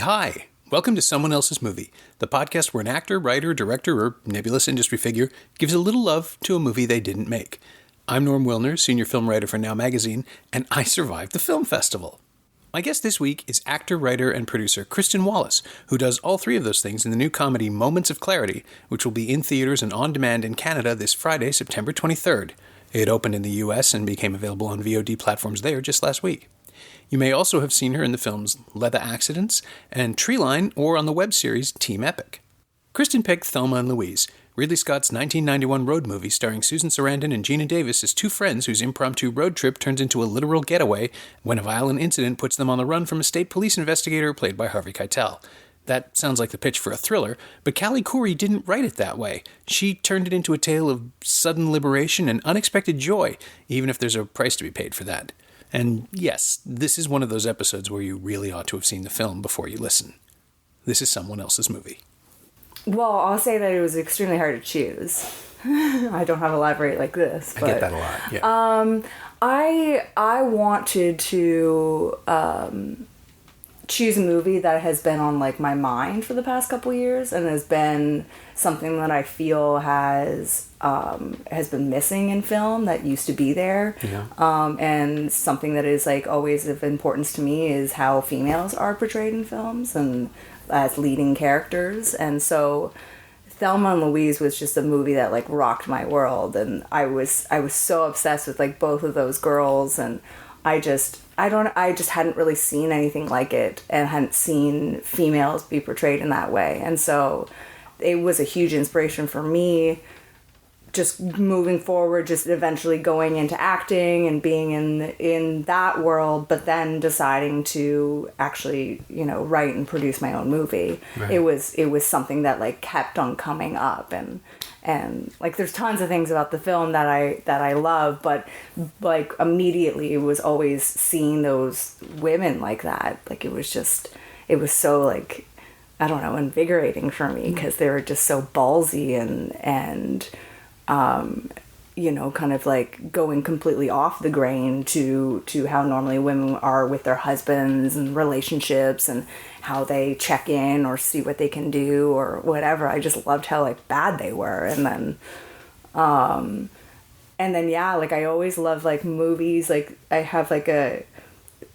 Hi. Welcome to Someone Else's Movie, the podcast where an actor, writer, director, or nebulous industry figure gives a little love to a movie they didn't make. I'm Norm Wilner, senior film writer for Now Magazine, and I survived the film festival. My guest this week is actor, writer, and producer Kristin Wallace, who does all three of those things in the new comedy Moments of Clarity, which will be in theaters and on demand in Canada this Friday, September 23rd. It opened in the US and became available on VOD platforms there just last week. You may also have seen her in the films Leather Accidents and Treeline, or on the web series Team Epic. Kristin picked Thelma Louise, Ridley Scott's 1991 road movie starring Susan Sarandon and Gina Davis as two friends whose impromptu road trip turns into a literal getaway when a violent incident puts them on the run from a state police investigator played by Harvey Keitel. That sounds like the pitch for a thriller, but Callie Khouri didn't write it that way. She turned it into a tale of sudden liberation and unexpected joy, even if there's a price to be paid for that. And yes, this is one of those episodes where you really ought to have seen the film before you listen. This is someone else's movie. Well, I'll say that it was extremely hard to choose. I don't have a library like this. But, I get that a lot, yeah. I wanted to choose a movie that has been on like my mind for the past couple years and has been something that I feel has been missing in film that used to be there. Yeah. And something that is like always of importance to me is how females are portrayed in films and as leading characters. And so Thelma and Louise was just a movie that like rocked my world, and I was so obsessed with like both of those girls, and I just hadn't really seen anything like it and hadn't seen females be portrayed in that way. And so it was a huge inspiration for me just moving forward, just eventually going into acting and being in that world, but then deciding to actually, write and produce my own movie. Right. It was something that like kept on coming up, and like there's tons of things about the film that I love, but like immediately it was always seeing those women like that. Like it was so like, I don't know, invigorating for me because they were just so ballsy and kind of like going completely off the grain to how normally women are with their husbands and relationships and how they check in or see what they can do or whatever. I just loved how like bad they were. And then yeah, like I always love like movies. Like I have like a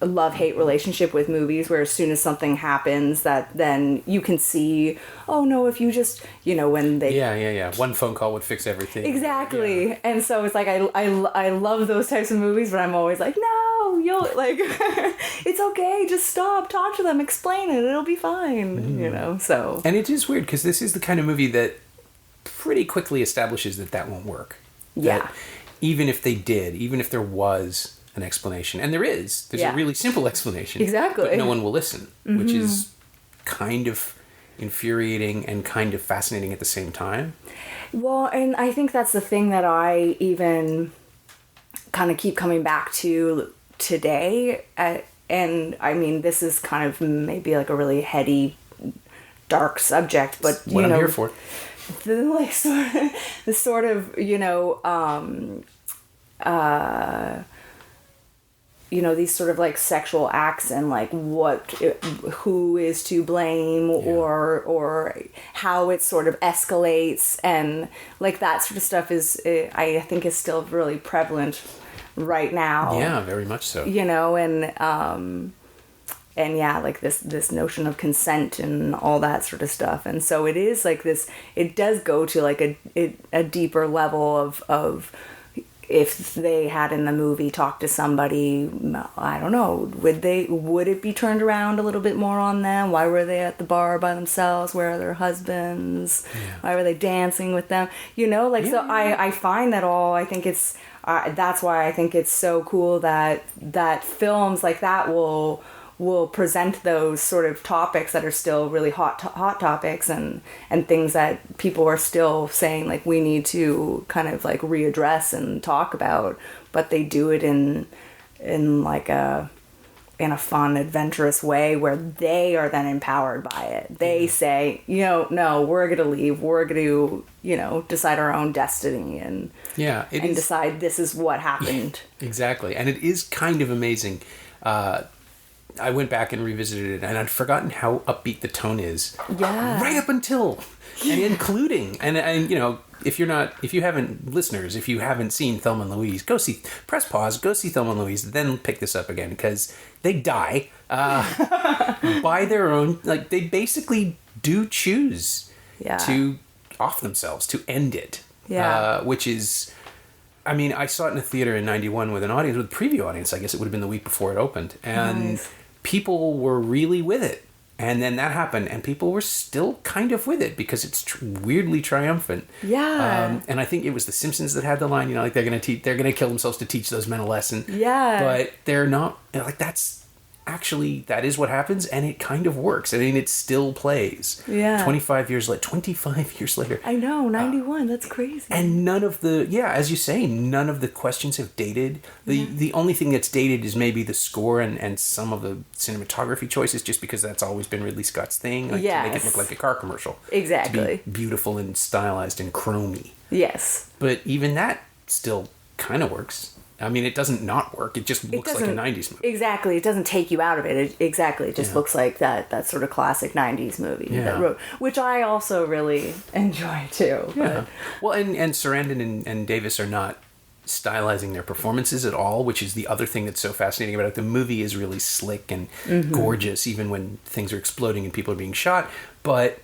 love-hate relationship with movies where as soon as something happens that then you can see, oh no, if you just, when they... Yeah. One phone call would fix everything. Exactly. Yeah. And so it's like, I love those types of movies, but I'm always like, no, you'll like, it's okay. Just stop, talk to them, explain it. It'll be fine, so. And it is weird because this is the kind of movie that pretty quickly establishes that won't work. Yeah. That even if there was an explanation, and there's a really simple explanation, exactly, but no one will listen, which is kind of infuriating and kind of fascinating at the same time. Well, and I think that's the thing that I even kind of keep coming back to today, and I mean this is kind of maybe like a really heady, dark subject, but what I'm here for. The sort of these sort of like sexual acts and like who is to blame, or how it sort of escalates, and like that sort of stuff I think is still really prevalent right now. Yeah, very much so. And yeah, like this notion of consent and all that sort of stuff. And so it is like this, it does go to like a deeper level of if they had in the movie talked to somebody, I don't know, would it be turned around a little bit more on them? Why were they at the bar by themselves? Where are their husbands? Yeah. Why were they dancing with them? So I find that all, I think it's, that's why I think it's so cool that films like that will present those sort of topics that are still really hot topics and things that people are still saying like we need to kind of like readdress and talk about, but they do it in like a in a fun, adventurous way where they are then empowered by it. They say, no, we're going to leave. We're going to, decide our own destiny and decide this is what happened. Exactly. And it is kind of amazing. I went back and revisited it, and I'd forgotten how upbeat the tone is. Yeah. Right up until and including. And if you haven't seen Thelma Louise, press pause, go see Thelma Louise, then pick this up again, because they die by their own, like, they basically do choose to off themselves, to end it. Yeah. Which is, I mean, I saw it in a theater in 91 with a preview audience. I guess it would have been the week before it opened. And people were really with it. And then that happened, and people were still kind of with it because it's weirdly triumphant. Yeah. And I think it was The Simpsons that had the line, like they're going to kill themselves to teach those men a lesson. Yeah. But they're not, like, that is what happens, and it kind of works. I mean, it still plays. Yeah. 25 years later. I know, 91, that's crazy. And none of the, as you say, none of the questions have dated. The only thing that's dated is maybe the score and some of the cinematography choices, just because that's always been Ridley Scott's thing. To make it look like a car commercial. Exactly. To be beautiful and stylized and chromy. Yes. But even that still kind of works. I mean, it doesn't not work. It just looks like a 90s movie. Exactly. It doesn't take you out of it. It just looks like that sort of classic 90s movie which I also really enjoy too. Yeah. Well, and Sarandon and Davis are not stylizing their performances at all, which is the other thing that's so fascinating about it. The movie is really slick and gorgeous, even when things are exploding and people are being shot. But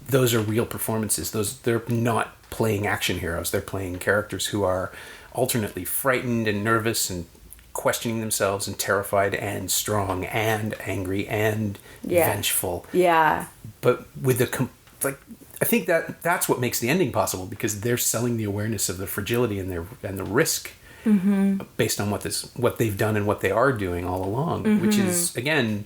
those are real performances. They're not playing action heroes. They're playing characters who are alternately frightened and nervous and questioning themselves and terrified and strong and angry and vengeful. Yeah. But with I think that's what makes the ending possible, because they're selling the awareness of the fragility and the risk based on what they've done and what they are doing all along, which is, again,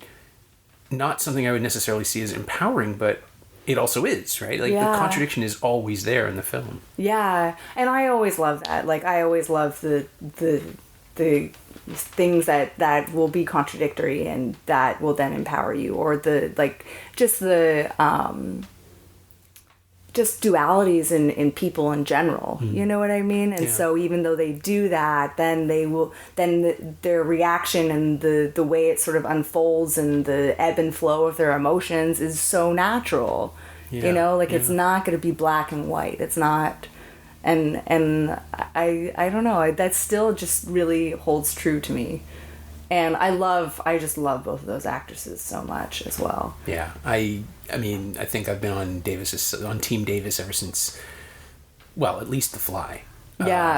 not something I would necessarily see as empowering, but it also is, right? Like, the contradiction is always there in the film. Yeah, and I always love that. Like, I always love the things that will be contradictory and that will then empower you, or just dualities in people in general. You know what I mean? And so even though they do that, then their reaction and the way it sort of unfolds and the ebb and flow of their emotions is so natural. It's not going to be black and white. It's not. And I don't know, that still just really holds true to me. And I just love both of those actresses so much as well. Yeah, I mean, I think I've been on Team Davis ever since, well, at least The Fly.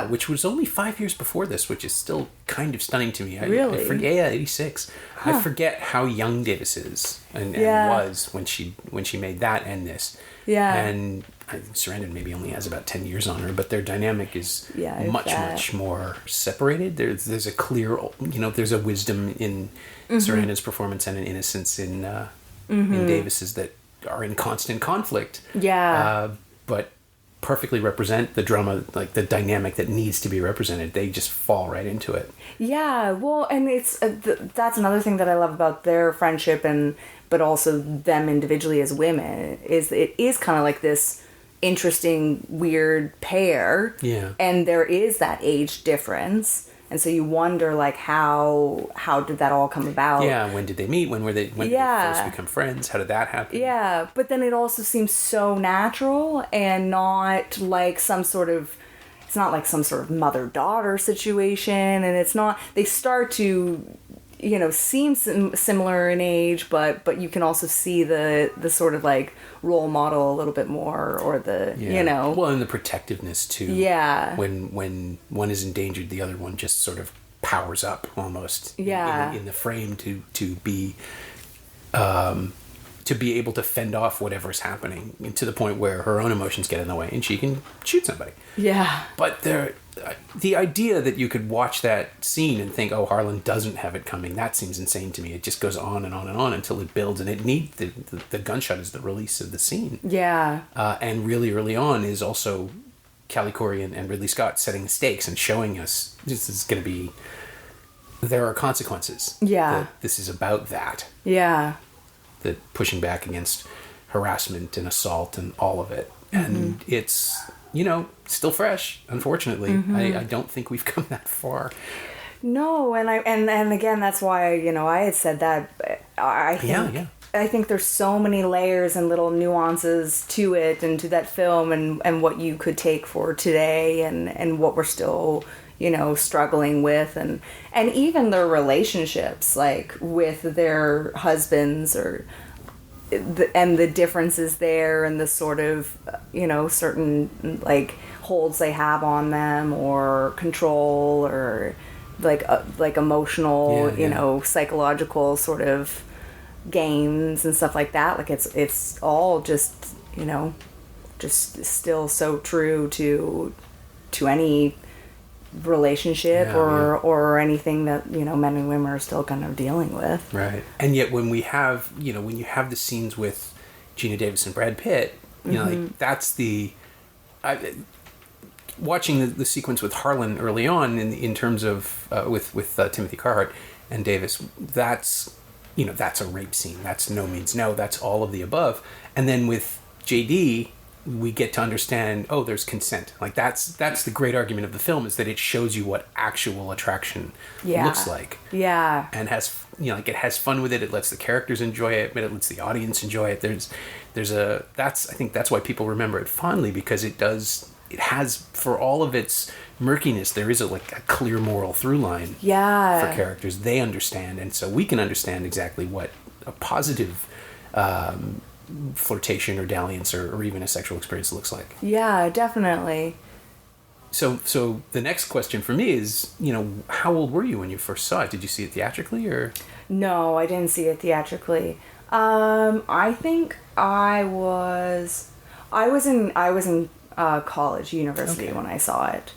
Which was only 5 years before this, which is still kind of stunning to me. Really? I forget, 86. Huh. I forget how young Davis is and was when she made that and this. Yeah. And I think Sarandon maybe only has about 10 years on her, but their dynamic is much more separated. There's a clear, there's a wisdom in Sarandon's performance and an innocence in Davis's that are in constant conflict. Yeah. But perfectly represent the drama, like the dynamic that needs to be represented. They just fall right into it. Yeah, well, and it's that's another thing that I love about their friendship, but also them individually as women, is it is kind of like this interesting, weird pair. Yeah. And there is that age difference. And so you wonder, like, how did that all come about? Yeah, when did they meet? When did they first become friends? How did that happen? Yeah, but then it also seems so natural and not like some sort of mother-daughter situation. And it's not, they start to, seem similar in age, but you can also see the sort of like role model a little bit more, or well, and the protectiveness too. Yeah. When one is endangered, the other one just sort of powers up almost. Yeah. In the frame to be able to fend off whatever's happening, to the point where her own emotions get in the way and she can shoot somebody. Yeah. But the idea that you could watch that scene and think, oh, Harlan doesn't have it coming, that seems insane to me. It just goes on and on and on until it builds, and it needs the gunshot is the release of the scene. Yeah. And really early on is also Callie Corey and Ridley Scott setting the stakes and showing us this is going to be there are consequences. Yeah. That this is about that. Yeah. That pushing back against harassment and assault and all of it. And it's, still fresh, unfortunately. I don't think we've come that far. No, and again, that's why, I had said that. I think, I think there's so many layers and little nuances to it and to that film and what you could take for today and what we're still, struggling with and even their relationships, like with their husbands and the differences there and the sort of, certain like holds they have on them or control or like emotional, psychological sort of games and stuff like that. Like it's all just, just still so true to any relationship or anything that, men and women are still kind of dealing with. Right. And yet when we have, when you have the scenes with Gina Davis and Brad Pitt, like that's watching the sequence with Harlan early on in terms of with Timothy Carhart and Davis, that's a rape scene. That's no means no. That's all of the above. And then with JD, we get to understand, there's consent. Like that's the great argument of the film, is that it shows you what actual attraction looks like. Yeah. And has it has fun with it. It lets the characters enjoy it, but it lets the audience enjoy it. I think that's why people remember it fondly, because it has, for all of its murkiness, there is a clear moral through line for characters. They understand, and so we can understand exactly what a positive flirtation or dalliance or even a sexual experience looks like. Yeah, definitely. So the next question for me is, how old were you when you first saw it? Did you see it theatrically or? No, I didn't see it theatrically. I think I was in college, university when I saw it.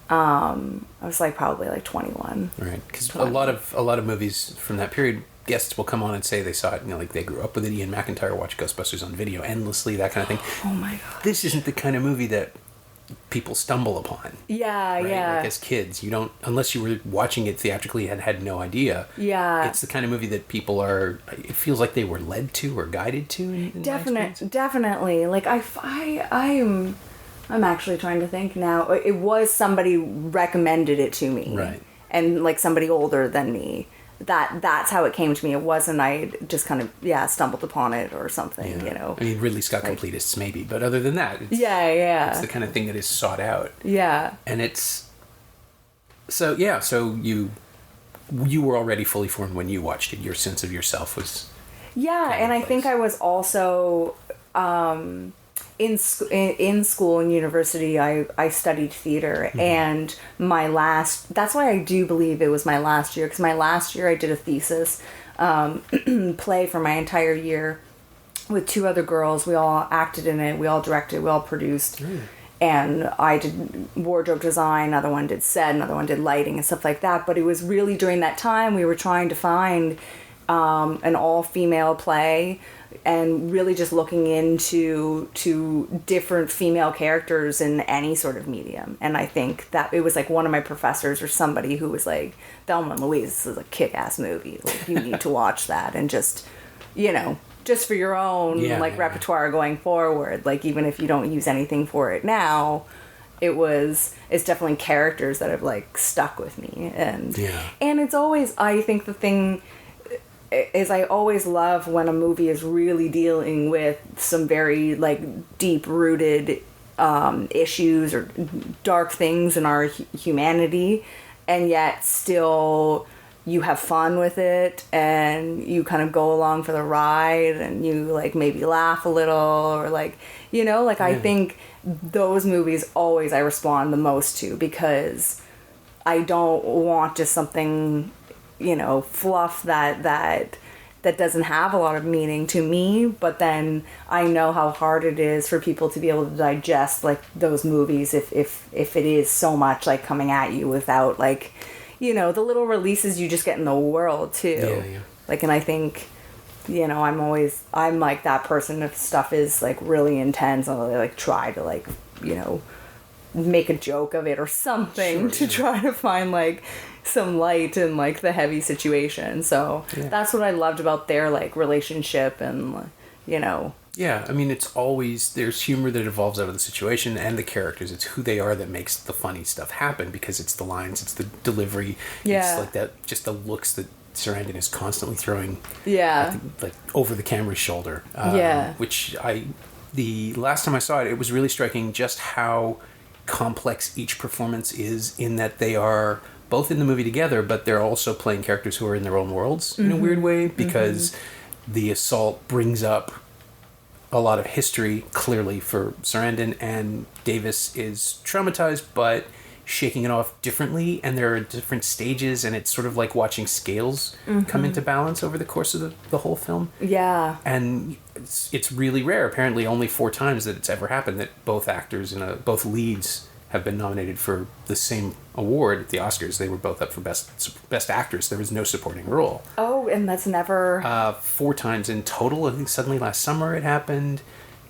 I was probably 21. Right, because a lot of movies from that period, guests will come on and say they saw it, they grew up with it. Ian McIntyre watched Ghostbusters on video endlessly, that kind of thing. Oh my god. This isn't the kind of movie that people stumble upon. Yeah, right? yeah. As kids, you don't, unless you were watching it theatrically and had no idea. Yeah. It's the kind of movie that people it feels like they were led to or guided to. Definitely. I'm actually trying to think now. It was somebody recommended it to me. Right. And somebody older than me. That's how it came to me. It wasn't I just kind of stumbled upon it or something, I mean, Ridley Scott completists maybe, but other than that, it's the kind of thing that is sought out. Yeah. And it's so you were already fully formed when you watched it. Your sense of yourself was and I think I was also in school and university, I studied theater, and that's why I do believe it was my last year, because my last year I did a thesis play for my entire year with two other girls. We all acted in it, we all directed, we all produced, and I did wardrobe design, another one did set, another one did lighting and stuff like that. But it was really during that time we were trying to find an all-female play, and really just looking into different female characters in any sort of medium. And I think that it was one of my professors or somebody who was like, Thelma Louise, this is a kick-ass movie. You need to watch that, and just, just for your own repertoire going forward. Even if you don't use anything for it now, it's definitely characters that have stuck with me. And it's always, I think the thing is, I always love when a movie is really dealing with some very deep-rooted issues or dark things in our humanity, and yet still you have fun with it and you kind of go along for the ride and you maybe laugh a little or I think those movies always I respond the most to, because I don't want just something fluff that doesn't have a lot of meaning to me, but then I know how hard it is for people to be able to digest those movies if it is so much coming at you without the little releases you just get in the world too. And I think I'm that person if stuff is really intense. I'll try to make a joke of it or something to try to find like some light in like the heavy situation. So that's what I loved about their like relationship and, you know. Yeah, I mean, it's always, there's humor that evolves out of the situation and the characters. It's who they are that makes the funny stuff happen, because it's the lines, it's the delivery, it's like that, just the looks that Sarandon is constantly throwing like over the camera's shoulder. Which the last time I saw it, it was really striking just how complex each performance is, in that they are both in the movie together, but they're also playing characters who are in their own worlds in a weird way, because the assault brings up a lot of history, clearly, for Sarandon, and Davis is traumatized, but shaking it off differently, and there are different stages, and it's sort of like watching scales come into balance over the course of the whole film. Yeah. And it's really rare, apparently only 4 times that it's ever happened, that both actors and both leads have been nominated for the same award at the Oscars. They were both up for best actress. There was no supporting role. Oh, and that's never... 4 times in total. I think suddenly last summer it happened.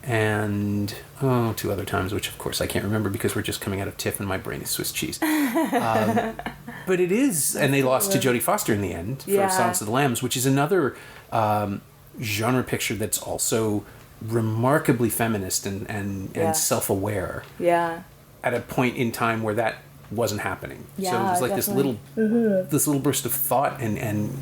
And 2 other times, which of course I can't remember because we're just coming out of TIFF and my brain is Swiss cheese. But it is, and they lost to Jodie Foster in the end for Silence of the Lambs, which is another genre picture that's also remarkably feminist and self-aware. Yeah. At a point in time where that wasn't happening. So it was like this little burst of thought and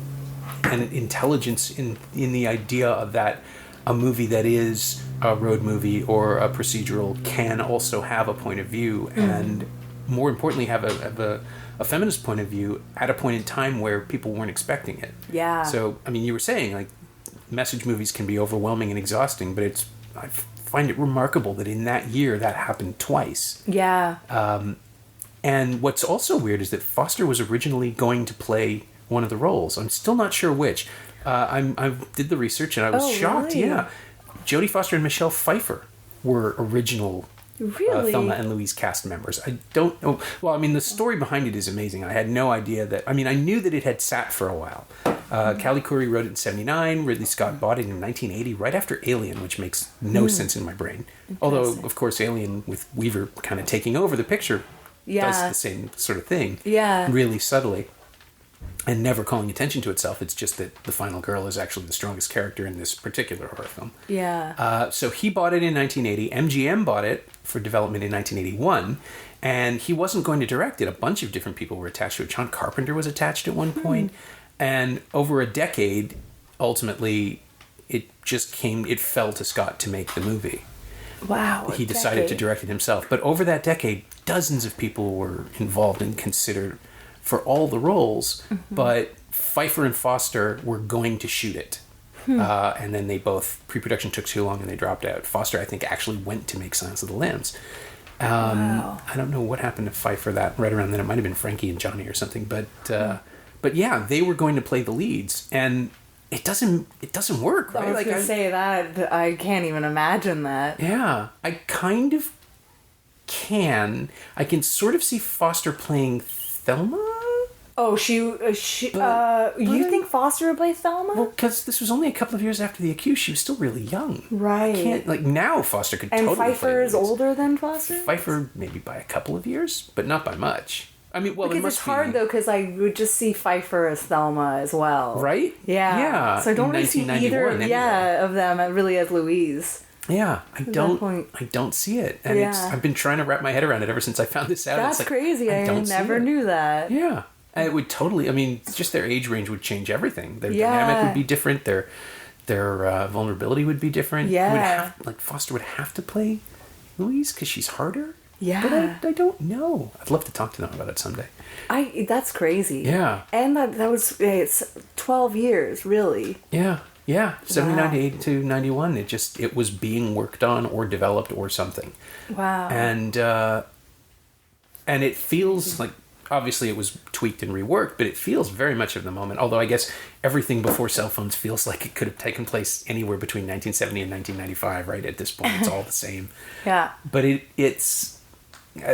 intelligence in the idea of that a movie that is a road movie or a procedural can also have a point of view, and more importantly have a feminist point of view at a point in time where people weren't expecting it. Yeah. So, I mean, you were saying, like, message movies can be overwhelming and exhausting, but I find it remarkable that in that year that happened twice. Yeah. And what's also weird is that Foster was originally going to play one of the roles. I'm still not sure which. I did the research and I was shocked. Really? Yeah. Jodie Foster and Michelle Pfeiffer were original Thelma and Louise cast members. I don't know. Well, I mean, the story behind it is amazing. I had no idea that... I mean, I knew that it had sat for a while. Callie Khouri wrote it in 1979. Ridley Scott bought it in 1980, right after Alien, which makes no sense in my brain. Although, of course, Alien, with Weaver kind of taking over the picture, does the same sort of thing. Yeah. Really subtly. And never calling attention to itself. It's just that the final girl is actually the strongest character in this particular horror film. Yeah. So he bought it in 1980. MGM bought it for development in 1981. And he wasn't going to direct it. A bunch of different people were attached to it. John Carpenter was attached at one point. And over a decade, ultimately, it fell to Scott to make the movie. Wow. He decided to direct it himself. But over that decade, dozens of people were involved and considered for all the roles, but Pfeiffer and Foster were going to shoot it. And then they both, pre-production took too long and they dropped out. Foster, I think, actually went to make Silence of the Lambs. I don't know what happened to Pfeiffer right around then. It might have been Frankie and Johnny or something, but yeah, they were going to play the leads, and it doesn't work, right? I was going to say that. I can't even imagine that. Yeah, I kind of can. I can sort of see Foster playing Thelma? Oh, you think Foster would play Thelma? Well, because this was only a couple of years after The Accused. She was still really young. Right. Now Foster could totally play. And Pfeiffer is older than Foster? Pfeiffer maybe by a couple of years, but not by much. I mean, well, because it's hard, though, because I would just see Pfeiffer as Thelma as well. Right? Yeah. Yeah. So I don't really see either of them really as Louise. Yeah, I don't see it, and I've been trying to wrap my head around it ever since I found this out. That's crazy. I never knew that. Yeah, and it would totally. I mean, just their age range would change everything. Their dynamic would be different. Their vulnerability would be different. Yeah, Foster would have to play Louise because she's harder. Yeah, but I don't know. I'd love to talk to them about it someday. That's crazy. Yeah, and it's 12 years, really. Yeah. Yeah, 79 to 91. It was being worked on or developed or something. Wow. And it feels like, obviously it was tweaked and reworked, but it feels very much of the moment. Although I guess everything before cell phones feels like it could have taken place anywhere between 1970 and 1995, right? At this point, it's all the same. Yeah. But it's...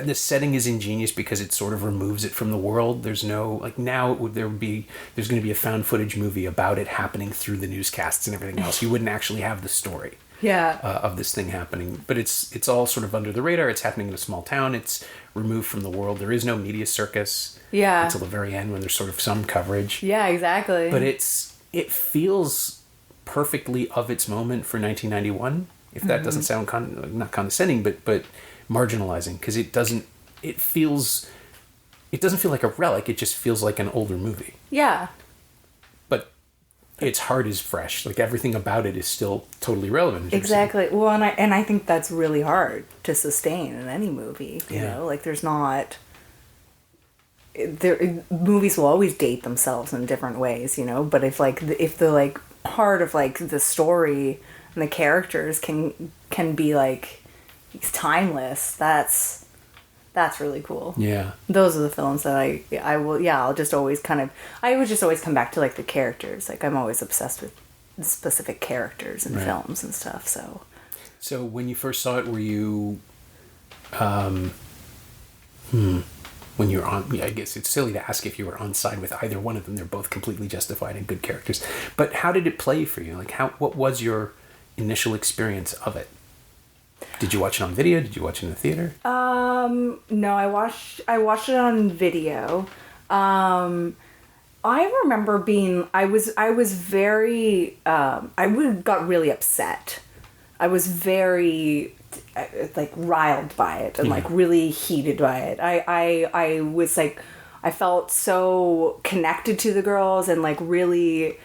the setting is ingenious because it sort of removes it from the world. There's no, now there's going to be a found footage movie about it happening through the newscasts and everything else. You wouldn't actually have the story. of this thing happening. But it's all sort of under the radar. It's happening in a small town. It's removed from the world. There is no media circus until the very end when there's sort of some coverage. Yeah, exactly. But it feels perfectly of its moment for 1991. If that doesn't sound not condescending, but marginalizing, because it doesn't feel like a relic. It just feels like an older movie. Yeah. But its heart is fresh. Like everything about it is still totally relevant. Exactly. Well, and I think that's really hard to sustain in any movie. You know, like there's not. Movies will always date themselves in different ways, you know. But if the like heart of like the story and the characters can be like timeless, that's really cool. Yeah. Those are the films that I'll just always I would just always come back to like the characters. Like I'm always obsessed with specific characters in films and stuff. So when you first saw it, were you when you were on, I guess it's silly to ask if you were on side with either one of them. They're both completely justified and good characters. But how did it play for you? Like what was your initial experience of it? Did you watch it on video? Did you watch it in the theater? No, I watched it on video. I remember got really upset. I was very like riled by it and like really heated by it. I was like, I felt so connected to the girls and like really,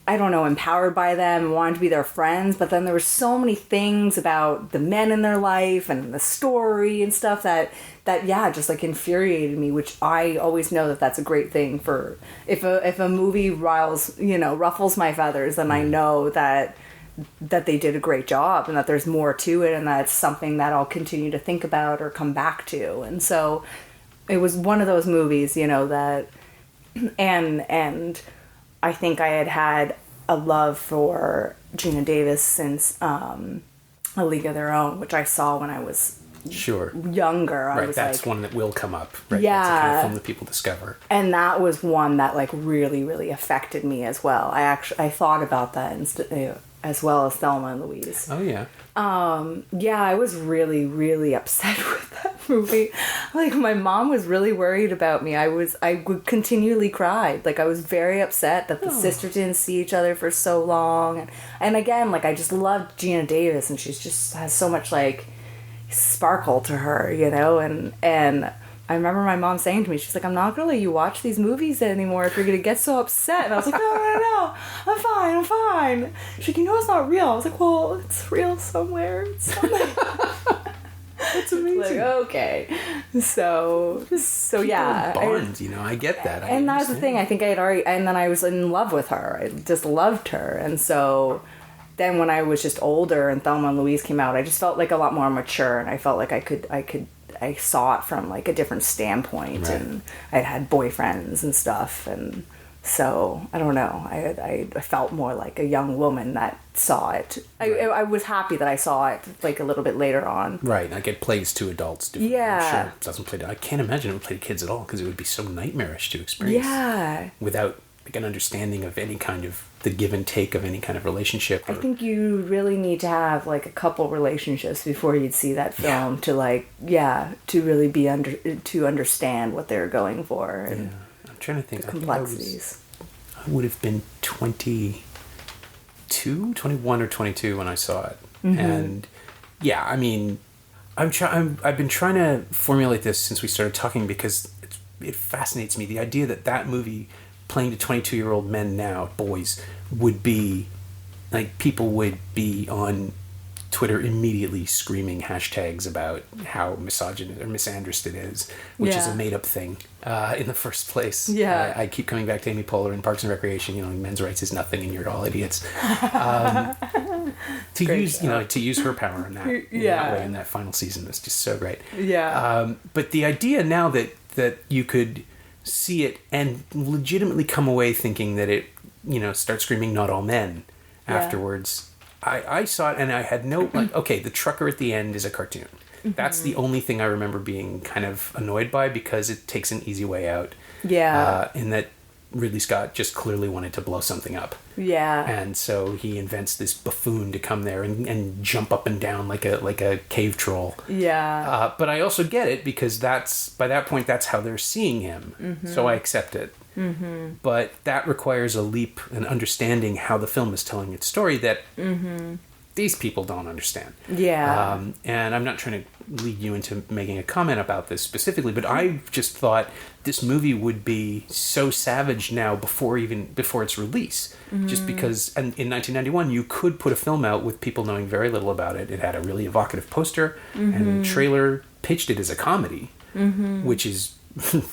I don't know, empowered by them and wanted to be their friends. But then there were so many things about the men in their life and the story and stuff that just like infuriated me, which I always know that that's a great thing for if a movie ruffles my feathers, then I know that they did a great job and that there's more to it and that's something that I'll continue to think about or come back to. And so it was one of those movies, you know, that and I think I had a love for Gina Davis since A League of Their Own, which I saw when I was younger. Right, that's one that will come up. Right, yeah, that's the kind of film that people discover. And that was one that like really, really affected me as well. I thought about that as well as Thelma Louise. Oh yeah. Yeah, I was really, really upset with that movie. Like my mom was really worried about me. I would continually cry. Like I was very upset that the sisters didn't see each other for so long. And again, like I just loved Gina Davis and she's just has so much like sparkle to her, you know, and I remember my mom saying to me, she's like, I'm not going to let you watch these movies anymore if you're going to get so upset. And I was like, no, I'm fine. She's like, you know it's not real. I was like, well, it's real somewhere. That's amazing. Like, okay. So yeah. Bonds, you know, I get that. And that's the thing. I think I had already, and then I was in love with her. I just loved her. And so then when I was just older and Thelma Louise came out, I just felt like a lot more mature and I felt like I saw it from like a different standpoint, and I'd had boyfriends and stuff, and so I don't know. I felt more like a young woman that saw it. I was happy that I saw it like a little bit later on. Right, like it plays to adults. Differently. Yeah, I'm sure it doesn't play. I can't imagine it would play to kids at all because it would be so nightmarish to experience. Yeah, without like an understanding of any kind of the give and take of any kind of relationship. I think you really need to have like a couple relationships before you'd see that film to really be to understand what they're going for. And I'm trying to think. The complexities. I would have been 21 or 22 when I saw it. And yeah, I mean, I've been trying to formulate this since we started talking because it fascinates me. The idea that movie playing to 22-year-old men now, boys, would be like people would be on Twitter immediately screaming hashtags about how misogynist or misandrist it is, which is a made-up thing in the first place. Yeah, I keep coming back to Amy Poehler in Parks and Recreation. You know, men's rights is nothing, and you're all idiots. To use her power in that way in that final season was just so great. Yeah. But the idea now that you could see it and legitimately come away thinking that it, you know, start screaming "not all men" afterwards. I saw it and I had no okay, the trucker at the end is a cartoon. That's the only thing I remember being kind of annoyed by because it takes an easy way out. Yeah. In that Ridley Scott just clearly wanted to blow something up. Yeah. And so he invents this buffoon to come there and jump up and down like a cave troll. Yeah. But I also get it, because by that point that's how they're seeing him. Mm-hmm. So I accept it. Mm-hmm. But that requires a leap in understanding how the film is telling its story that these people don't understand. Yeah. And I'm not trying to lead you into making a comment about this specifically, but I just thought this movie would be so savage now before its release. Just because in 1991 you could put a film out with people knowing very little about it. It had a really evocative poster, and the trailer pitched it as a comedy, which is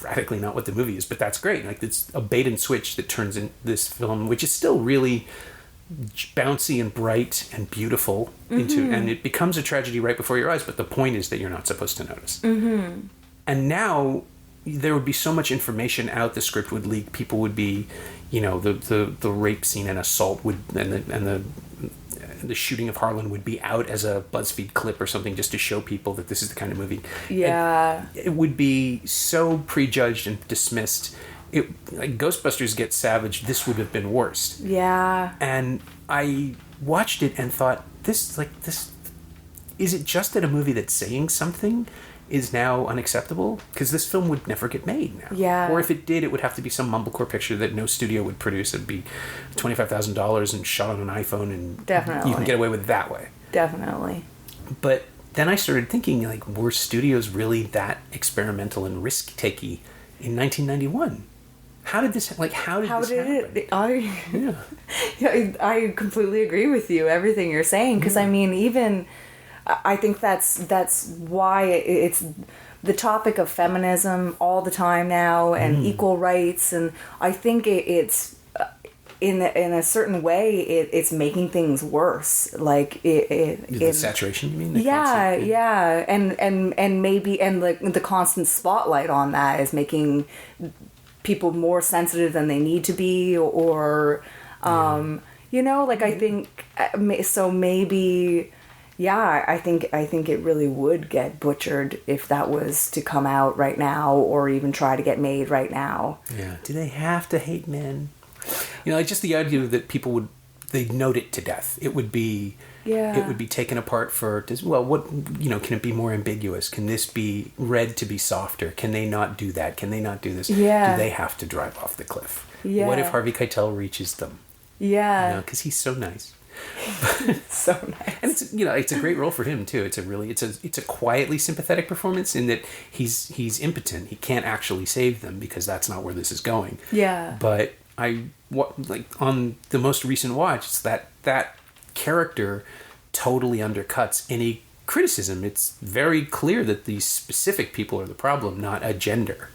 radically not what the movie is, but that's great. Like, it's a bait and switch that turns in this film, which is still really bouncy and bright and beautiful, and it becomes a tragedy right before your eyes, but the point is that you're not supposed to notice. And now there would be so much information out, the script would leak, people would be, the rape scene and assault would, and the shooting of Harlan would be out as a BuzzFeed clip or something, just to show people that this is the kind of movie. Yeah. And it would be so prejudged and dismissed. Like Ghostbusters Get Savage, this would have been worse. Yeah. And I watched it and thought, this, is it just that a movie that's saying something is now unacceptable? Because this film would never get made now. Yeah. Or if it did, it would have to be some mumblecore picture that no studio would produce. It'd be $25,000 and shot on an iPhone, and definitely you can get away with it that way. Definitely. But then I started thinking, like, were studios really that experimental and risk-takey in 1991? How did this happen? I completely agree with you, everything you're saying, because I mean, even I think that's why it's the topic of feminism all the time now, and equal rights, and I think it's in a certain way it's making things worse, like the saturation, you mean? Yeah, and maybe the constant spotlight on that is making people more sensitive than they need to be, or I think so. Maybe, I think it really would get butchered if that was to come out right now, or even try to get made right now. Yeah. Do they have to hate men? Just the idea that people they'd note it to death. It would be. Yeah. It would be taken apart for, can it be more ambiguous? Can this be read to be softer? Can they not do that? Can they not do this? Yeah. Do they have to drive off the cliff? Yeah. What if Harvey Keitel reaches them? Yeah. Because he's so nice. So nice. And it's a great role for him too. It's a quietly sympathetic performance in that he's impotent. He can't actually save them, because that's not where this is going. Yeah. But on the most recent watch, it's that character totally undercuts any criticism. It's very clear that these specific people are the problem, not a gender.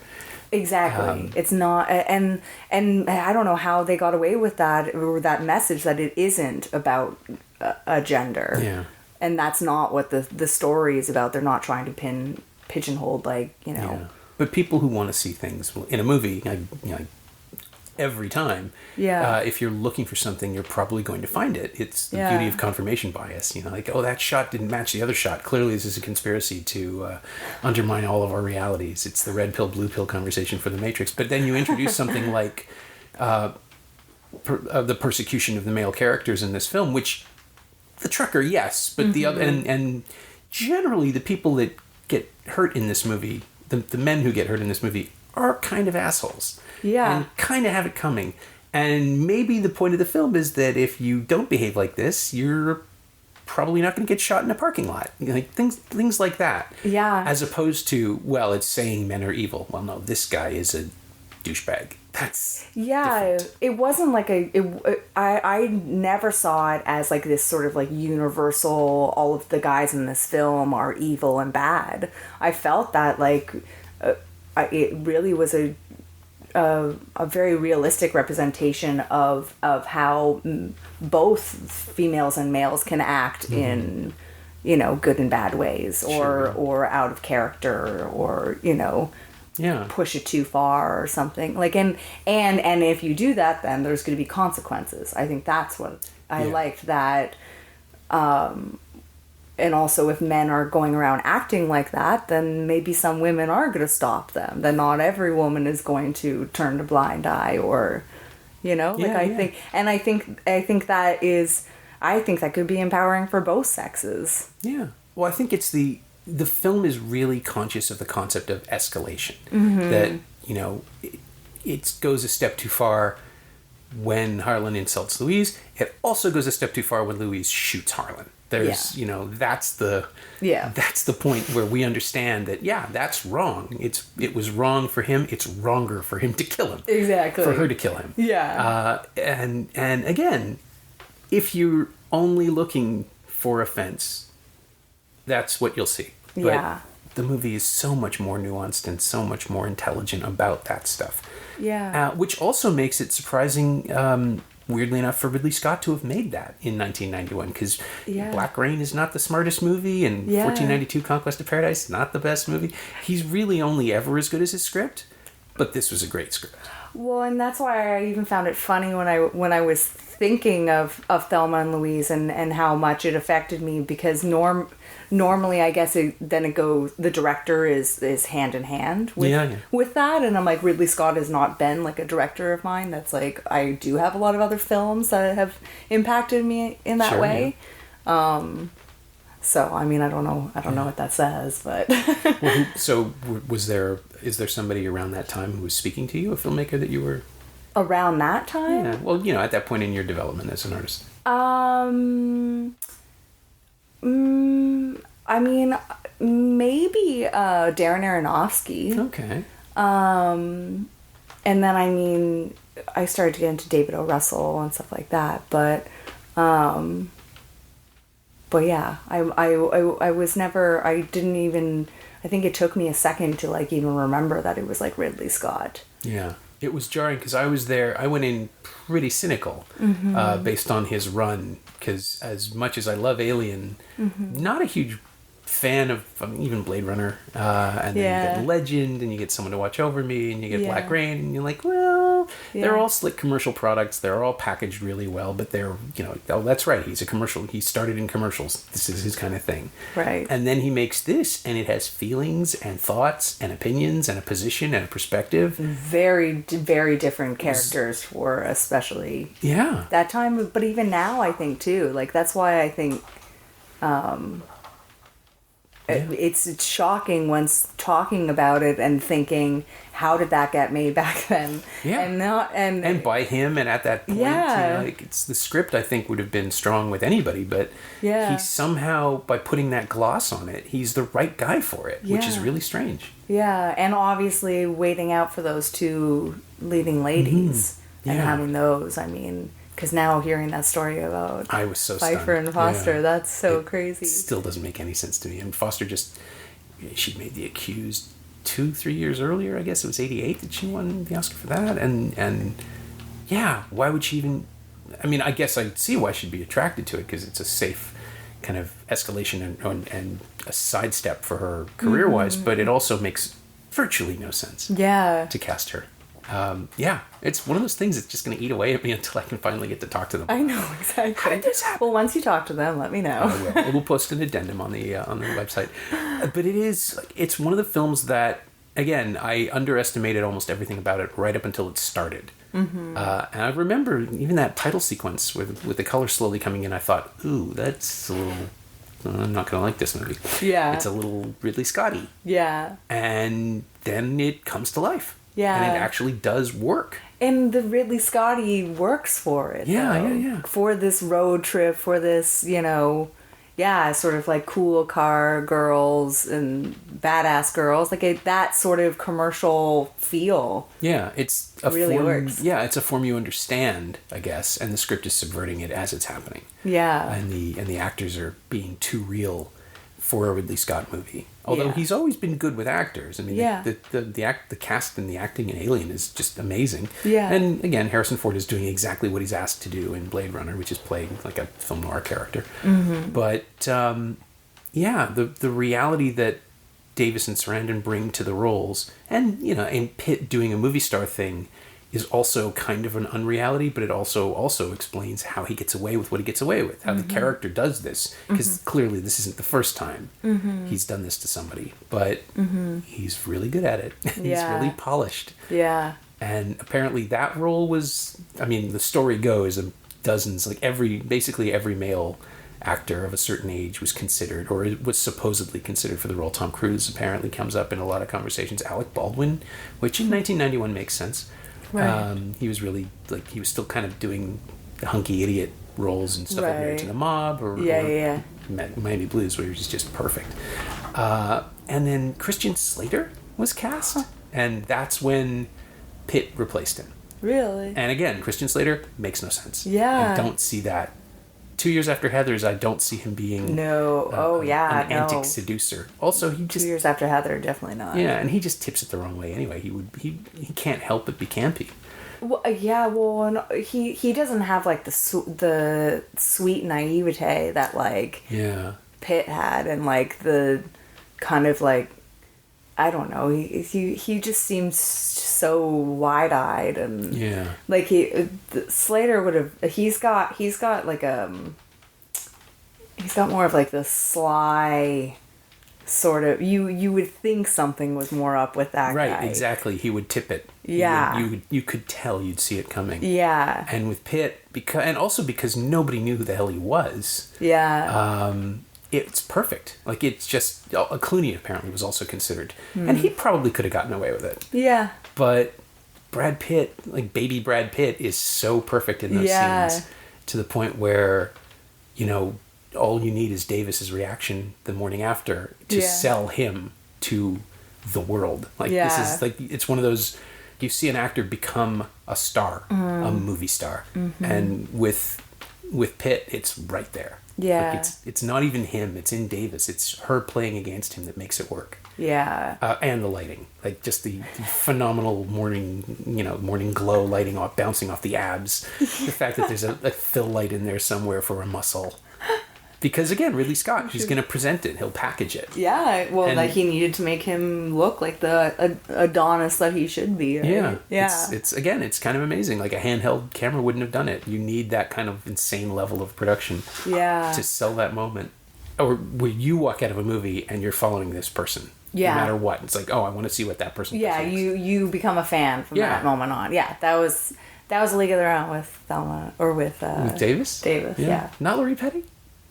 Exactly. It's not, and I don't know how they got away with that, or that message that it isn't about a gender. Yeah. And that's not what the story is about. They're not trying to pigeonhole, Yeah. But people who want to see things in a movie, every time. Yeah. If you're looking for something, you're probably going to find it. It's the beauty of confirmation bias. That shot didn't match the other shot. Clearly, this is a conspiracy to undermine all of our realities. It's the red pill, blue pill conversation for the Matrix. But then you introduce something like the persecution of the male characters in this film, which the trucker, yes, but the other, and generally the people that get hurt in this movie, the men who get hurt in this movie, are kind of assholes. Yeah. And kind of have it coming. And maybe the point of the film is that if you don't behave like this, you're probably not going to get shot in a parking lot. Things like that. Yeah. As opposed to, it's saying men are evil. Well, no, this guy is a douchebag. That's different. It wasn't I never saw it as this sort of universal, all of the guys in this film are evil and bad. I felt that it really was a very realistic representation of how both females and males can act in, good and bad ways, or out of character, or, push it too far or something. And if you do that, then there's going to be consequences. I think that's what I liked, that also if men are going around acting like that, then maybe some women are going to stop them. Then not every woman is going to turn a blind eye, or, I think that could be empowering for both sexes. Yeah. Well, I think it's the film is really conscious of the concept of escalation. That, it goes a step too far when Harlan insults Louise. It also goes a step too far when Louise shoots Harlan. There's, that's the point where we understand that, that's wrong. It was wrong for him. It's wronger for him to kill him. Exactly. For her to kill him. Yeah. And again, if you're only looking for offense, that's what you'll see. But the movie is so much more nuanced and so much more intelligent about that stuff. Yeah. Which also makes it surprising, weirdly enough, for Ridley Scott to have made that in 1991, because Black Rain is not the smartest movie, and 1492 Conquest of Paradise is not the best movie. He's really only ever as good as his script, but this was a great script. Well, and that's why I even found it funny when I was thinking of Thelma and Louise and how much it affected me, because normally I guess the director is hand in hand with that, and I'm like, Ridley Scott has not been like a director of mine. That's like, I do have a lot of other films that have impacted me in that way. Yeah. So I mean, I don't know what that says, but is there somebody around that time who was speaking to you, a filmmaker that you were around that time? Yeah. Well, at that point in your development as an artist. I mean, maybe Darren Aronofsky. Okay. And then I mean, I started to get into David O. Russell and stuff like that, but yeah, I was never. I didn't even. I think it took me a second to like even remember that it was like Ridley Scott. Yeah. It was jarring because I was there. I went in pretty cynical based on his run, because as much as I love Alien, not a huge fan of even Blade Runner. And then you get Legend, and you get Someone to Watch Over Me, and you get Black Rain, and you're like, well, they're all slick commercial products. They're all packaged really well, but they're, oh, that's right. He's a commercial. He started in commercials. This is his kind of thing. Right. And then he makes this, and it has feelings and thoughts and opinions and a position and a perspective. Very, very different characters for especially that time. But even now, I think, too. Like, that's why I think... It's shocking once talking about it and thinking, how did that get made back then? Yeah. And by him, and at that point, it's the script I think would have been strong with anybody, but he somehow, by putting that gloss on it, he's the right guy for it, which is really strange. Yeah, and obviously waiting out for those two leading ladies and having those, I mean... Because now hearing that story about I was so Pfeiffer stunned. and Foster, that's so crazy. It still doesn't make any sense to me. And Foster she'd made The Accused 2-3 years earlier. I guess it was 1988 that she won the Oscar for that. And why would she even... I mean, I guess I'd see why she'd be attracted to it, because it's a safe kind of escalation and a sidestep for her career-wise, but it also makes virtually no sense to cast her. It's one of those things that's just going to eat away at me until I can finally get to talk to them. I know, exactly. How did this happen? Well, once you talk to them, let me know. I will. We'll post an addendum on the website. But it's one of the films that, again, I underestimated almost everything about it right up until it started. And I remember even that title sequence with the color slowly coming in, I thought, ooh, that's a little... I'm not going to like this movie. Yeah. It's a little Ridley Scotty. Yeah. And then it comes to life. Yeah. And it actually does work. And the Ridley Scotty works for it. Yeah. For this road trip, for this, sort of like cool car girls and badass girls. Like that sort of commercial feel. Yeah, it's a really form, works. Yeah, it's a form you understand, I guess, and the script is subverting it as it's happening. Yeah. And the actors are being too real for a Ridley Scott movie. Although he's always been good with actors. I mean, the cast and the acting in Alien is just amazing. Yeah. And again, Harrison Ford is doing exactly what he's asked to do in Blade Runner, which is playing like a film noir character. But the reality that Davis and Sarandon bring to the roles, and and Pitt doing a movie star thing, is also kind of an unreality, but it also explains how he gets away with what he gets away with, how the character does this, because clearly this isn't the first time he's done this to somebody, but he's really good at it. He's really polished. Yeah. And apparently that role was, I mean, the story goes, dozens, like basically every male actor of a certain age was considered, or was supposedly considered for the role. Tom Cruise apparently comes up in a lot of conversations. Alec Baldwin, which in 1991 makes sense. Right. He was really, like, he was still kind of doing the hunky idiot roles and stuff like Married to the Mob or Miami Blues, where he was just perfect. And then Christian Slater was cast, and that's when Pitt replaced him. Really? And again, Christian Slater makes no sense. Yeah. I don't see that. 2 years after Heathers, I don't see him being an antic seducer. Also, he just 2 years after Heather, definitely not. Yeah, and he just tips it the wrong way anyway. He can't help but be campy. Well, he doesn't have like the sweet naivete that like Pitt had, and like the kind of like, I don't know, he just seems so wide-eyed, and like Slater would have, he's got like he's got more of like the sly sort of, you would think something was more up with that guy. Right, exactly. He would tip it. Yeah. You could tell, you'd see it coming. Yeah. And with Pitt, because nobody knew who the hell he was. Yeah. It's perfect. Like, it's just, Clooney apparently was also considered. And he probably could have gotten away with it. Yeah. But Brad Pitt, like baby Brad Pitt, is so perfect in those scenes, to the point where, you know, all you need is Davis's reaction the morning after to sell him to the world. Like, this is like, it's one of those, you see an actor become a star, a movie star. And with Pitt, it's right there. Yeah. Like, it's not even him, it's in Davis. It's her playing against him that makes it work. Yeah. And the lighting. Like, just the phenomenal morning glow lighting off, bouncing off the abs. The fact that there's a fill light in there somewhere for a muscle. Because, again, Ridley Scott, he's going to present it. He'll package it. Yeah, well, like, he needed to make him look like the Adonis that he should be. Right? Yeah. Yeah. It's kind of amazing. Like, a handheld camera wouldn't have done it. You need that kind of insane level of production to sell that moment. Or where you walk out of a movie and you're following this person. No matter what. It's like, oh, I want to see what that person does next. you become a fan from that moment on. Yeah, that was A League of Their Own with Thelma, or with Davis? Davis, yeah. Not Lori Petty?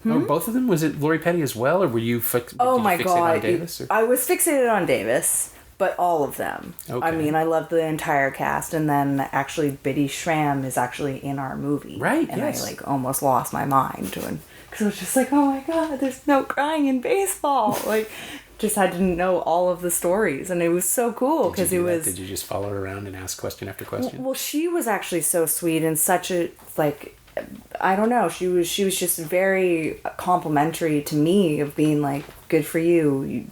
Or both of them? Was it Lori Petty as well, or were you fixated on Davis? I was fixated on Davis, but all of them. Okay. I mean, I love the entire cast, and then actually Biddy Schramm is actually in our movie. Right, and I like almost lost my mind because I was just like, oh my god, there's no crying in baseball. Like, just had to know all of the stories, and it was so cool because it was. Did you just follow her around and ask question after question? Well, she was actually so sweet and such a like. I don't know. She was just very complimentary to me, of being like, good for you.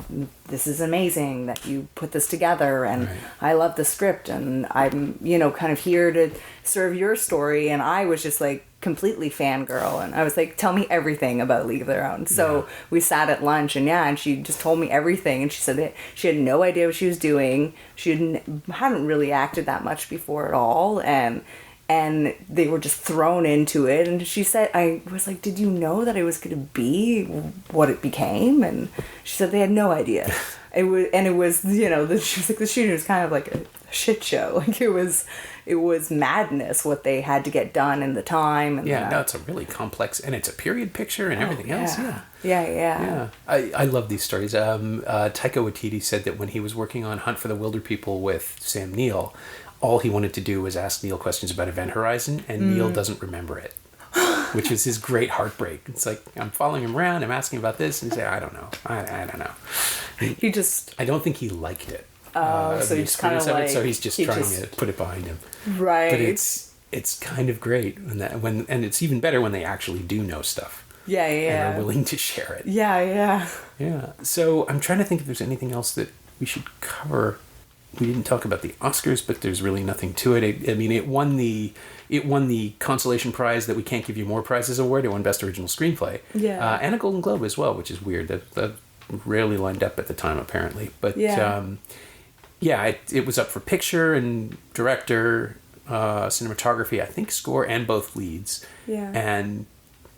This is amazing that you put this together, and I love the script, and I'm, kind of here to serve your story. And I was just like completely fangirl, and I was like, tell me everything about League of Their Own. So we sat at lunch, and she just told me everything, and she said that she had no idea what she was doing. She hadn't really acted that much before at all, and they were just thrown into it. And she said, I was like, did you know that it was going to be what it became? And she said they had no idea. It was, she was like, the shooting was kind of like a shit show. Like, it was madness what they had to get done in the time. And it's a really complex, and it's a period picture and everything else. Yeah. I love these stories. Taika Waititi said that when he was working on Hunt for the Wilder People with Sam Neill, all he wanted to do was ask Neil questions about Event Horizon, and Neil doesn't remember it, which is his great heartbreak. It's like, I'm following him around, I'm asking about this, and he's like, I don't know. I don't know. I don't think he liked it. So he's kind of like... So he's just trying to put it behind him. Right. But it's kind of great, and it's even better when they actually do know stuff. Yeah. And are willing to share it. Yeah. So I'm trying to think if there's anything else that we should cover. We didn't talk about the Oscars, but there's really nothing to it. I mean, it won the consolation prize that we can't give you more prizes award. It won Best Original Screenplay. Yeah. And a Golden Globe as well, which is weird. That rarely lined up at the time, apparently. But it was up for picture and director. cinematography, I think score, and both leads. Yeah. And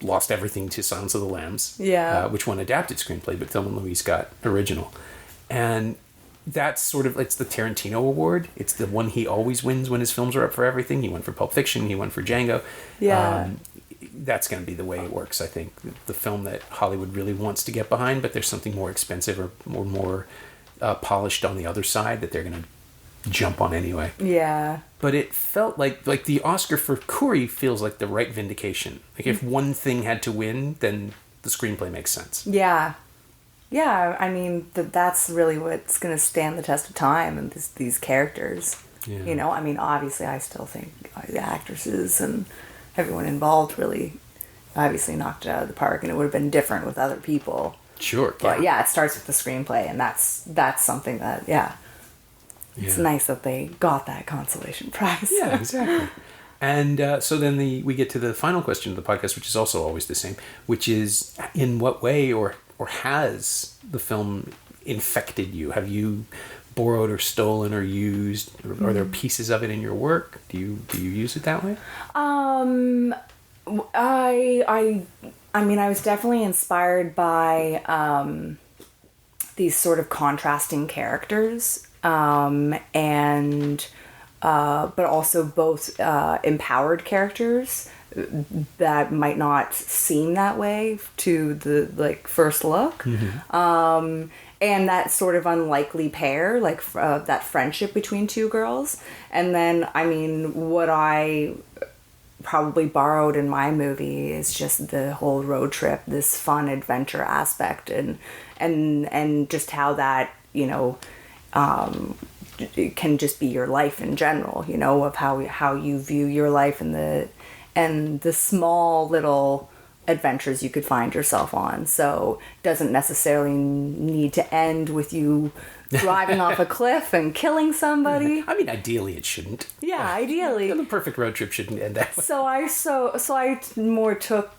lost everything to Silence of the Lambs. Yeah. Which won adapted screenplay, but Thelma Louise got original. And that's sort of, it's the Tarantino award. It's the one he always wins when his films are up for everything. He won for Pulp Fiction. He won for Django. Yeah. That's going to be the way it works, I think. The film that Hollywood really wants to get behind, but there's something more expensive or more polished on the other side that they're going to jump on anyway. Yeah. But it felt like the Oscar for Corey feels like the right vindication. Like if one thing had to win, then the screenplay makes sense. Yeah. Yeah, I mean, that's really what's going to stand the test of time, and these characters. Yeah. You know, I mean, obviously I still think the actresses and everyone involved really obviously knocked it out of the park, and it would have been different with other people. Sure. But yeah, it starts with the screenplay, and that's something that, it's nice that they got that consolation prize. Yeah, exactly. And so then we get to the final question of the podcast, which is also always the same, which is, in what way or has the film infected you? Have you borrowed or stolen or used, or are there pieces of it in your work? Do you use it that way? I mean, I was definitely inspired by these sort of contrasting characters, and but also both empowered characters that might not seem that way to the first look. Mm-hmm. And that sort of unlikely pair, that friendship between two girls. And then, I mean, what I probably borrowed in my movie is just the whole road trip, this fun adventure aspect, and just how that, it can just be your life in general, of how you view your life and the small little adventures you could find yourself on. So it doesn't necessarily need to end with you driving off a cliff and killing somebody. I mean, ideally it shouldn't. Yeah, ideally. The perfect road trip shouldn't end that way. So I more took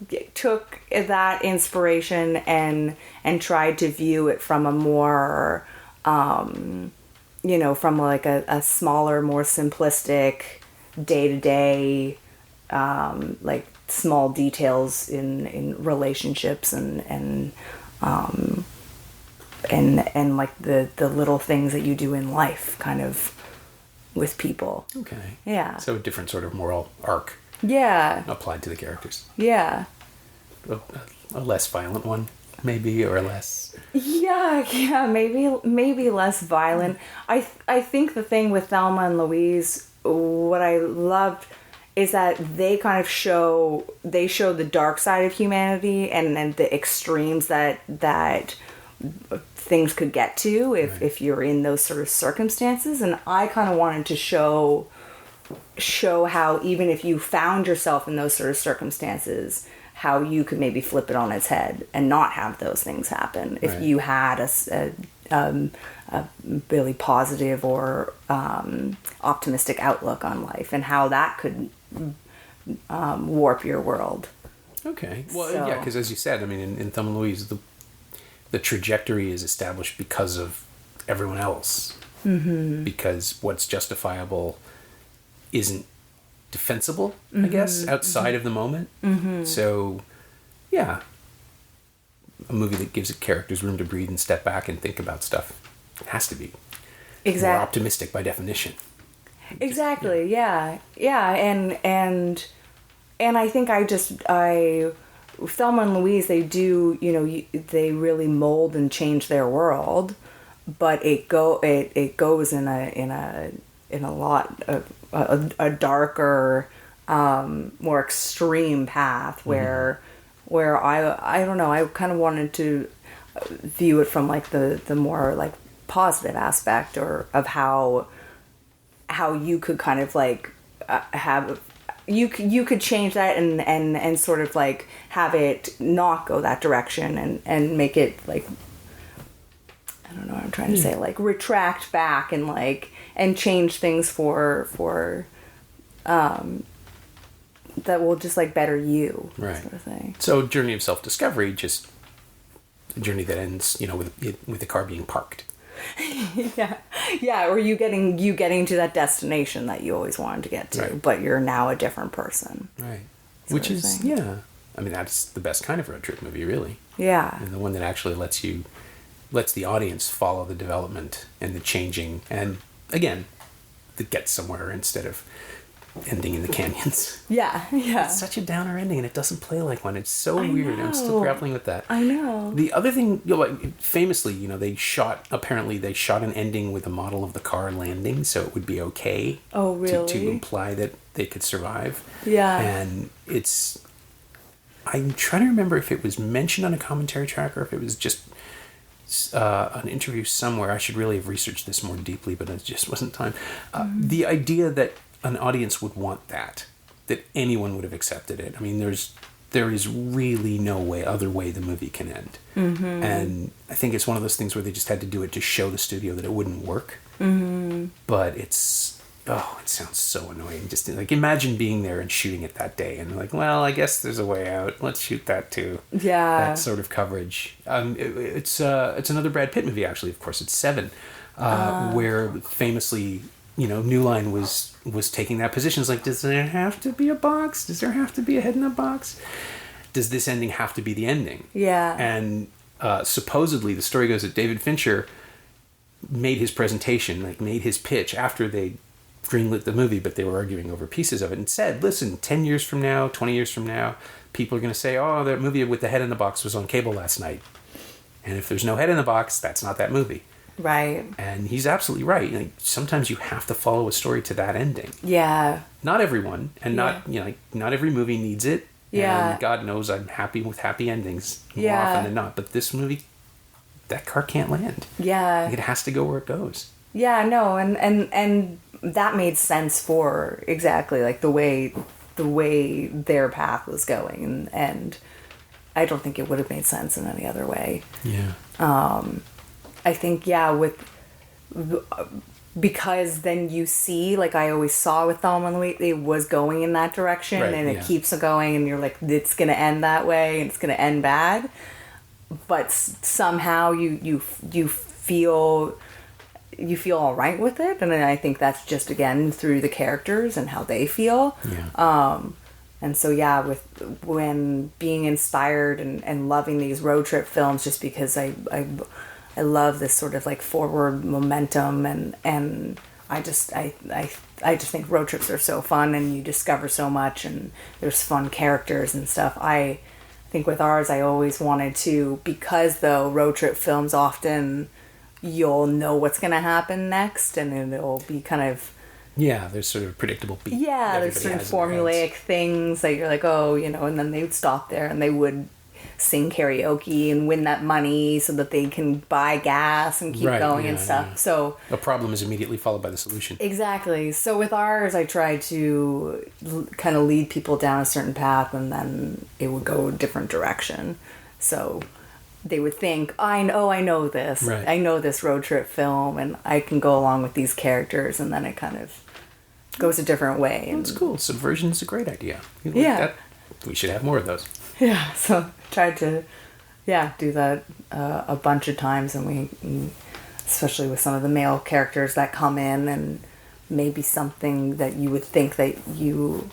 that inspiration and tried to view it from a more from like a smaller, more simplistic, day-to-day, like small details in relationships and like the little things that you do in life, kind of with people. Okay. Yeah. So a different sort of moral arc. Yeah. Applied to the characters. Yeah. A less violent one, maybe, or less. Yeah, maybe less violent. I think the thing with Thelma and Louise, what I loved is that they kind of show the dark side of humanity and the extremes that things could get to if you're in those sort of circumstances. And I kind of wanted to show how even if you found yourself in those sort of circumstances, how you could maybe flip it on its head and not have those things happen if you had a really positive or optimistic outlook on life, and how that could warp your world. Okay. Well, yeah, because as you said, I mean, in Thelma and Louise, the trajectory is established because of everyone else. Mm-hmm. Because what's justifiable isn't defensible, I guess, outside of the moment. Mm-hmm. So, yeah, a movie that gives characters room to breathe and step back and think about stuff has to be more optimistic by definition. Exactly. Yeah. And I think Thelma and Louise, they do, they really mold and change their world, but it goes in a lot of a darker, more extreme path where I don't know, I kind of wanted to view it from like the more like positive aspect, or of how you could kind of like you could change that and sort of like have it not go that direction and make it like, I don't know what I'm trying to say, like retract back and change things for that will just like better you, right? Sort of thing. So journey of self-discovery, just a journey that ends, with the car being parked. Yeah. Yeah, or you getting to that destination that you always wanted to get to, right. but you're now a different person. Right. Which is, yeah. I mean, that's the best kind of road trip movie, really. Yeah. And the one that actually lets the audience follow the development and the changing, and again, that gets somewhere instead of ending in the canyons. Yeah. It's such a downer ending, and it doesn't play like one. It's so weird. I'm still grappling with that. I know. The other thing, famously, they shot an ending with a model of the car landing, so it would be okay. Oh, really? To imply that they could survive. Yeah. And I'm trying to remember if it was mentioned on a commentary track or if it was just an interview somewhere. I should really have researched this more deeply, but it just wasn't time. The idea that an audience would want that anyone would have accepted it. I mean, there is really no other way the movie can end. Mm-hmm. And I think it's one of those things where they just had to do it to show the studio that it wouldn't work. Mm-hmm. But it sounds so annoying. Just like, imagine being there and shooting it that day and like, well, I guess there's a way out. Let's shoot that too. Yeah. That sort of coverage. It's another Brad Pitt movie, actually. Of course, it's Seven, where famously, New Line was taking that position. It's like, does there have to be a box? Does there have to be a head in a box? Does this ending have to be the ending? Yeah. And supposedly, the story goes that David Fincher made his presentation, made his pitch after they greenlit the movie, but they were arguing over pieces of it, and said, listen, 10 years from now, 20 years from now, people are going to say, oh, that movie with the head in the box was on cable last night. And if there's no head in the box, that's not that movie. Right. And he's absolutely right. Sometimes you have to follow a story to that ending. Yeah. Not everyone, and not every movie needs it. Yeah. And God knows I'm happy with happy endings more often than not. But this movie, that car can't land. Yeah. It has to go where it goes. Yeah, no, and that made sense for exactly like the way their path was going, and I don't think it would have made sense in any other way. Yeah. I think because then you see, like I always saw with Thelma Louise, it was going in that direction, right, and it keeps going, and you're like, it's gonna end that way, and it's gonna end bad, but somehow you feel all right with it, and I think that's just again through the characters and how they feel. Yeah. And so when being inspired and loving these road trip films, just because I love this sort of like forward momentum, and I just think road trips are so fun, and you discover so much, and there's fun characters and stuff. I think with ours, I always wanted to, because though road trip films often, you'll know what's going to happen next, and it'll be kind of... Yeah, there's sort of predictable beat. Yeah, there's sort of formulaic things that you're like, oh, and then they would stop there and they would sing karaoke and win that money so that they can buy gas and keep going and stuff. Yeah. So a problem is immediately followed by the solution. Exactly. So with ours, I tried to kind of lead people down a certain path, and then it would go a different direction. So they would think, I know this. Right. I know this road trip film, and I can go along with these characters, and then it kind of goes a different way. That's cool. Subversion is a great idea. Yeah. We should have more of those. Yeah, so tried to, do that a bunch of times, and we, especially with some of the male characters that come in, and maybe something that you would think that you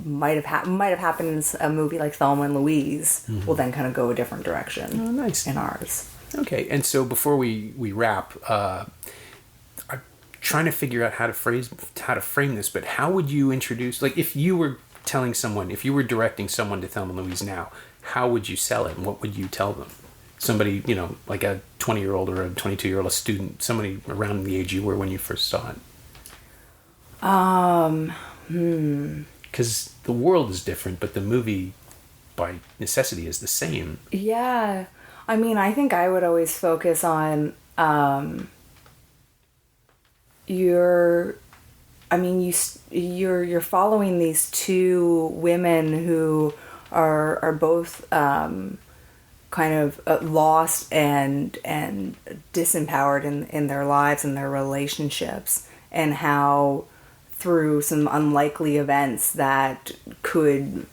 might have happened in a movie like Thelma and Louise, will then kind of go a different direction. Oh, nice. In ours. Okay, and so before we wrap, I'm trying to figure out how to frame this, but how would you introduce, like, if you were directing someone to Thelma and Louise now, how would you sell it, and what would you tell them? Somebody, like a 20-year-old or a 22-year-old, a student, somebody around the age you were when you first saw it. Because the world is different, but the movie, by necessity, is the same. Yeah. I mean, I think I would always focus on you're following these two women who are both kind of lost and disempowered in their lives and their relationships, and how through some unlikely events that could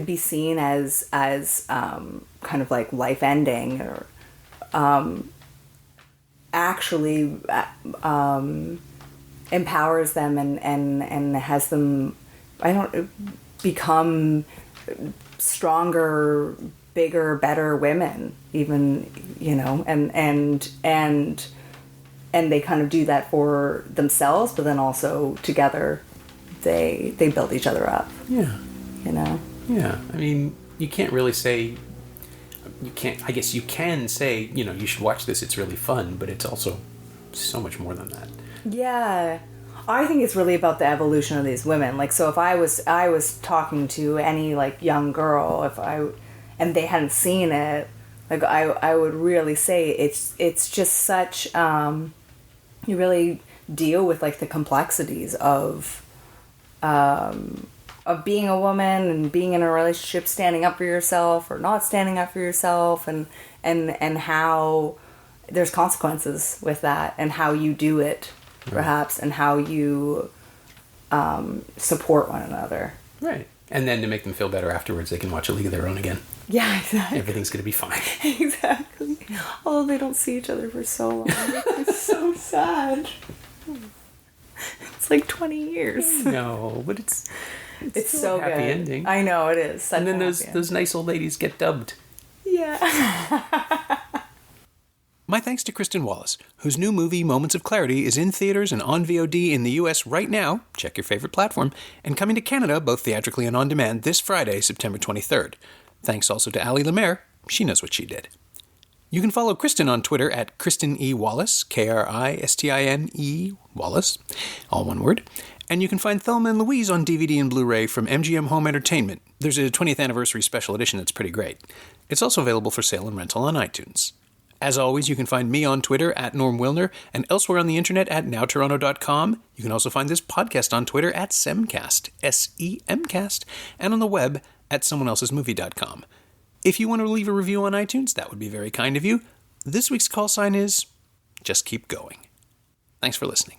be seen as kind of like life ending, or actually empowers them and has them become stronger, bigger, better women, even, and they kind of do that for themselves, but then also together they build each other up. Yeah. Yeah. I mean, you can't really say, I guess you can say, you should watch this, it's really fun, but it's also so much more than that. Yeah. I think it's really about the evolution of these women. Like, so if I was talking to any, like, young girl, and they hadn't seen it, like, I would really say it's just such, you really deal with, like, the complexities of being a woman and being in a relationship, standing up for yourself or not standing up for yourself, and how there's consequences with that, and how you do it, perhaps, and how you support one another. Right. And then to make them feel better afterwards, they can watch A League of Their Own again. Yeah, exactly. Everything's going to be fine. Exactly. Although they don't see each other for so long. It's so sad. It's like 20 years. No, but it's so a happy good. Ending. I know, it is. And then those nice old ladies get dubbed. Yeah. My thanks to Kristin Wallace, whose new movie Moments of Clarity is in theaters and on VOD in the US right now, check your favorite platform, and coming to Canada both theatrically and on demand this Friday, September 23rd. Thanks also to Ali Lemaire. She knows what she did. You can follow Kristin on Twitter at Kristin E. Wallace, Kristine Wallace, all one word. And you can find Thelma and Louise on DVD and Blu-ray from MGM Home Entertainment. There's a 20th anniversary special edition that's pretty great. It's also available for sale and rental on iTunes. As always, you can find me on Twitter at Norm Wilner and elsewhere on the internet at nowtoronto.com. You can also find this podcast on Twitter at Semcast, S-E-M-Cast, and on the web at someoneelsesmovie.com. If you want to leave a review on iTunes, that would be very kind of you. This week's call sign is just keep going. Thanks for listening.